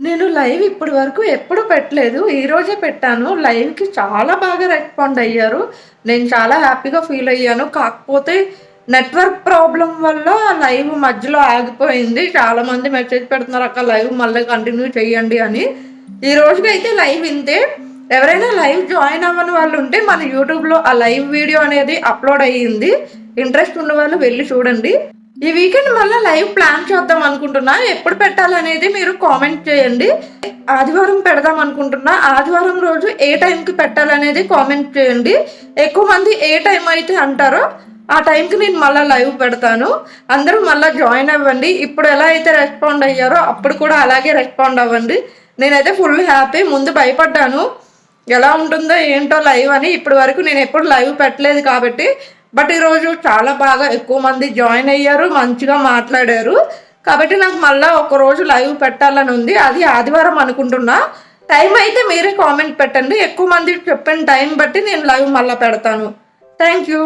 నేను లైవ్ ఇప్పటి వరకు ఎప్పుడు పెట్టలేదు. ఈరోజే పెట్టాను. లైవ్‌కి చాలా బాగా రెస్పాండ్ అయ్యారు. నేను చాలా హ్యాపీగా ఫీల్ అయ్యాను. కాకపోతే నెట్వర్క్ ప్రాబ్లమ్ వల్ల లైవ్ మధ్యలో ఆగిపోయింది. చాలామంది మెసేజ్ పెడుతున్నారు అక్క లైవ్ మళ్ళీ కంటిన్యూ చేయండి అని. ఈ రోజుకైతే లైవ్ ఇంతే. ఎవరైనా లైవ్ జాయిన్ అవ్వని వాళ్ళు ఉంటే మన యూట్యూబ్‌లో ఆ లైవ్ వీడియో అనేది అప్‌లోడ్ అయ్యింది. ఇంట్రెస్ట్ ఉన్న వాళ్ళు వెళ్లి చూడండి. ఈ వీకెండ్ మళ్ళా లైవ్ ప్లాన్ చేద్దాం అనుకుంటున్నా. ఎప్పుడు పెట్టాలనేది మీరు కామెంట్ చేయండి. ఆదివారం పెడదాం అనుకుంటున్నా. ఆదివారం రోజు ఏ టైంకి పెట్టాలనేది కామెంట్ చేయండి. ఎక్కువ మంది ఏ టైం అయితే అంటారో ఆ టైంకి నేను మళ్ళీ లైవ్ పెడతాను. అందరూ మళ్ళీ జాయిన్ అవ్వండి. ఇప్పుడు ఎలా అయితే రెస్పాండ్ అయ్యారో అప్పుడు కూడా అలాగే రెస్పాండ్ అవ్వండి. నేనైతే ఫుల్ హ్యాపీ. ముందు భయపడ్డాను ఎలా ఉంటుందో ఏంటో లైవ్ అని. ఇప్పటి వరకు నేను ఎప్పుడు లైవ్ పెట్టలేదు కాబట్టి. బట్ ఈరోజు చాలా బాగా ఎక్కువ మంది జాయిన్ అయ్యారు, మంచిగా మాట్లాడారు. కాబట్టి నాకు మళ్ళీ ఒకరోజు లైవ్ పెట్టాలని ఉంది. అది ఆదివారం అనుకుంటున్నా. టైం అయితే మీరే కామెంట్ పెట్టండి. ఎక్కువ మంది చెప్పిన టైం బట్టి నేను లైవ్ మళ్ళీ పెడతాను. Thank you.